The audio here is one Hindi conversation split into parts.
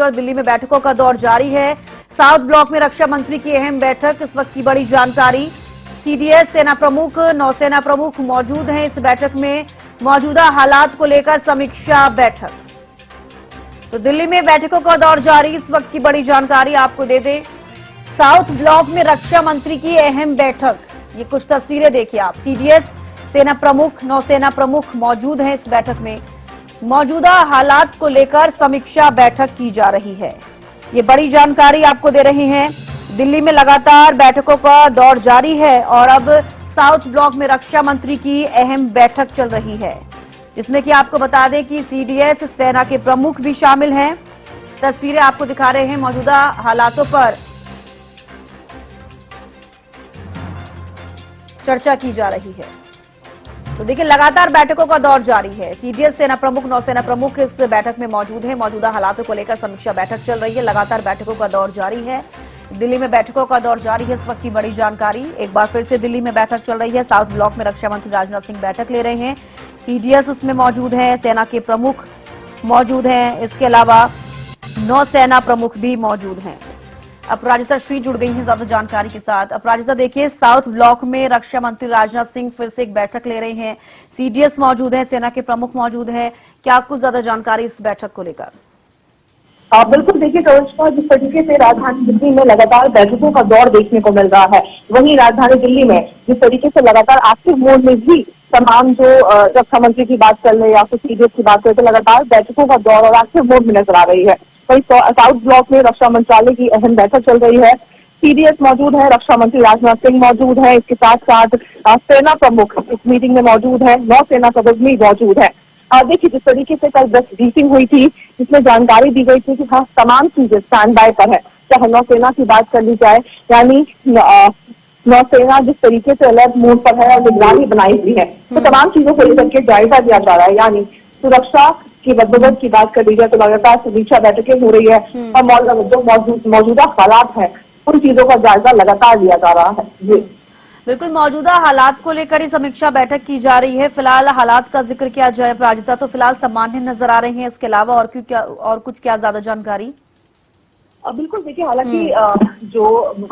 और दिल्ली में बैठकों का दौर जारी है। साउथ ब्लॉक में रक्षा मंत्री की अहम बैठक, इस वक्त की बड़ी जानकारी। सीडीएस, सेना प्रमुख, नौसेना प्रमुख मौजूद हैं इस बैठक में। मौजूदा हालात को लेकर समीक्षा बैठक। तो दिल्ली में बैठकों का दौर जारी, इस वक्त की बड़ी जानकारी आपको दे दें। साउथ ब्लॉक में रक्षा मंत्री की अहम बैठक, ये कुछ तस्वीरें देखिए आप। सीडीएस, सेना प्रमुख, नौसेना प्रमुख मौजूद हैं इस बैठक में। मौजूदा हालात को लेकर समीक्षा बैठक की जा रही है, ये बड़ी जानकारी आपको दे रहे हैं। दिल्ली में लगातार बैठकों का दौर जारी है और अब साउथ ब्लॉक में रक्षा मंत्री की अहम बैठक चल रही है, जिसमें कि आपको बता दें कि सीडीएस, सेना के प्रमुख भी शामिल हैं। तस्वीरें आपको दिखा रहे हैं। मौजूदा हालातों पर चर्चा की जा रही है। तो देखिए, लगातार बैठकों का दौर जारी है। सीडीएस, सेना प्रमुख, नौसेना प्रमुख इस बैठक में मौजूद हैं। मौजूदा हालातों को लेकर समीक्षा बैठक चल रही है। लगातार बैठकों का दौर जारी है। दिल्ली में बैठकों का दौर जारी है, इस वक्त की बड़ी जानकारी। एक बार फिर से दिल्ली में बैठक चल रही है। साउथ ब्लॉक में रक्षा मंत्री राजनाथ सिंह बैठक ले रहे हैं। सीडीएस उसमें मौजूद है, सेना के प्रमुख मौजूद हैं, इसके अलावा नौसेना प्रमुख भी मौजूद हैं। अपराजिता श्री जुड़ गई हैं ज्यादा जानकारी के साथ। अपराजिता, देखिए, साउथ ब्लॉक में रक्षा मंत्री राजनाथ सिंह फिर से एक बैठक ले रहे हैं। सीडीएस मौजूद है, सेना के प्रमुख मौजूद है। क्या आपको ज्यादा जानकारी इस बैठक को लेकर? बिल्कुल, देखिए करिश्मा, जिस तरीके से राजधानी दिल्ली में लगातार बैठकों का दौर देखने को मिल रहा है, वहीं राजधानी दिल्ली में जिस तरीके से लगातार एक्टिव मोड में भी तमाम जो रक्षा मंत्री की बात कर ले या फिर सीडीएस की बात करें, तो लगातार बैठकों का दौर और एक्टिव मोड में नजर आ रही है। वहीं साउथ ब्लॉक में रक्षा मंत्रालय की अहम बैठक चल रही है। सीडीएस मौजूद है, रक्षा मंत्री राजनाथ सिंह मौजूद है, इसके साथ साथ सेना प्रमुख इस मीटिंग में मौजूद है, नौसेना प्रमुख भी मौजूद है। देखिए, जिस तरीके से कल प्रेस ब्रीफिंग हुई थी, जिसमें जानकारी दी गई थी कि हाँ, तमाम चीजें स्टैंड बाय पर है। चाहे नौसेना की बात कर ली जाए, यानी नौसेना जिस तरीके से अलर्ट मोड पर है और निगरानी बनाई हुई है, तो तमाम चीजों को लेकर के जायजा लिया जा रहा है। यानी सुरक्षा की बंदोबस्त की बात कर ली जाए तो लगातार समीक्षा बैठकें हो रही है और जो मौजूदा हालात है उन चीजों का जायजा लगातार लिया जा रहा है। जी बिल्कुल, मौजूदा हालात को लेकर ही समीक्षा बैठक की जा रही है। फिलहाल हालात का जिक्र किया जाए अपराजिता, तो फिलहाल सामान्य नजर आ रहे हैं। इसके अलावा और कुछ क्या ज्यादा जानकारी? बिल्कुल, देखिए, हालांकि जो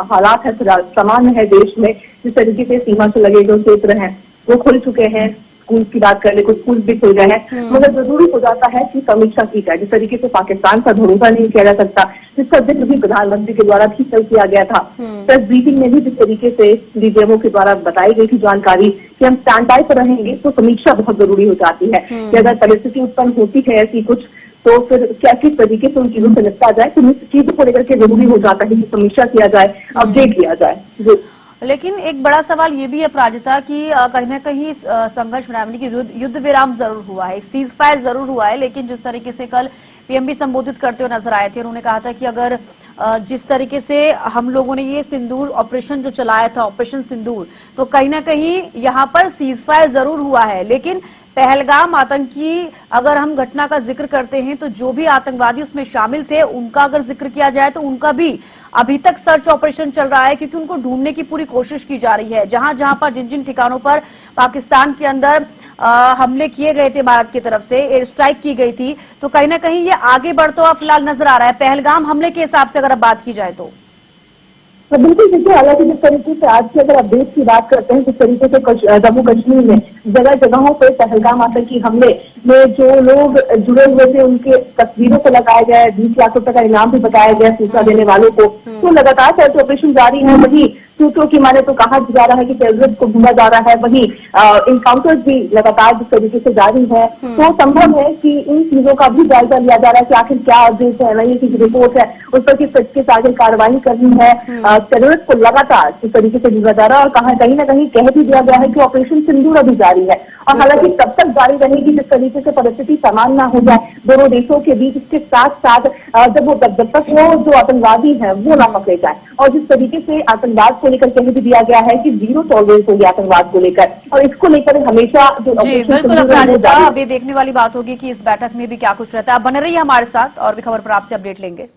हालात है सामान्य है देश में। जिस तरीके से सीमा से लगे जो क्षेत्र हैं वो खुल चुके हैं। स्कूल की बात कर ले, कुछ स्कूल भी खुल गए हैं, मगर जरूरी हो जाता है कि समीक्षा की जाए। जिस तरीके से पाकिस्तान का भरोसा नहीं किया जा सकता, जिसका जिक्र भी प्रधानमंत्री के द्वारा ठीक कल किया गया था। प्रेस ब्रीफिंग में भी जिस तरीके से डीजीएमओ के द्वारा बताई गई थी जानकारी कि हम स्टैंड बाय पर रहेंगे, तो समीक्षा बहुत जरूरी हो जाती है कि अगर परिस्थिति उत्पन्न होती है ऐसी कुछ, तो फिर क्या किस तरीके से उन चीजों से निपटा जाए। तो चीजों को लेकर के जरूरी हो जाता है कि समीक्षा किया जाए, अपडेट किया जाए। लेकिन एक बड़ा सवाल ये भी है अपराजिता कि कहीं ना कहीं संघर्ष विराम की युद्ध विराम जरूर हुआ है, सीज फायर जरूर हुआ है, लेकिन जिस तरीके से कल पीएम भी संबोधित करते हुए नजर आए थे, उन्होंने कहा था कि अगर जिस तरीके से हम लोगों ने ये सिंदूर ऑपरेशन जो चलाया था, ऑपरेशन सिंदूर, तो कहीं ना कहीं यहाँ पर सीज फायर जरूर हुआ है। लेकिन पहलगाम आतंकी अगर हम घटना का जिक्र करते हैं, तो जो भी आतंकवादी उसमें शामिल थे उनका अगर जिक्र किया जाए तो उनका भी अभी तक सर्च ऑपरेशन चल रहा है, क्योंकि उनको ढूंढने की पूरी कोशिश की जा रही है। जहां जहां पर जिन जिन ठिकानों पर पाकिस्तान के अंदर हमले किए गए थे, भारत की तरफ से एयर स्ट्राइक की गई थी, तो कहीं ना कहीं ये आगे बढ़ता हुआ फिलहाल नजर आ रहा है पहलगाम हमले के हिसाब से अगर अब बात की जाए तो बिल्कुल देखिए, हालांकि जिस तरीके से आज की अगर अपडेट की बात करते हैं, जिस तरीके से जम्मू कश्मीर में जगह जगहों पर पहलगाम आतंकी हमले में जो लोग जुड़े हुए थे उनके तस्वीरों को लगाया गया है, 20 लाख रुपए का इनाम भी बताया गया सूचना देने वालों को। तो लगातार सर्च ऑपरेशन जारी है। वहीं सूत्रों की माने तो कहा जा रहा है कि टेररिस्ट को ढूंढा जा रहा है। वहीं इनकाउंटर्स भी लगातार जिस तरीके से जारी है, तो संभव है कि इन चीजों का भी जायजा लिया जा रहा है कि आखिर क्या अपडेट है, नई की रिपोर्ट है उस पर किस तरीके से आगे कार्रवाई करनी है। टेररिस्ट को लगातार जिस तरीके से ढूंढा जा रहा है और कहीं ना कहीं कह भी दिया गया है कि ऑपरेशन सिंदूर अभी जारी है और हालांकि तब तक जारी रहेगी जिस तरीके से परिस्थिति समान ना हो जाए दोनों देशों के बीच। इसके साथ साथ जब तक वो जो आतंकवादी है वो ना पकड़े जाए, और जिस तरीके से आतंकवाद को लेकर कह भी दिया गया है कि जीरो टॉलरेंस होगी आतंकवाद को लेकर, और इसको लेकर हमेशा जो बिल्कुल अभी देखने वाली बात होगी कि इस बैठक में भी क्या कुछ रहता है। आप बने रहिए हमारे साथ और भी खबर पर आपसे अपडेट लेंगे।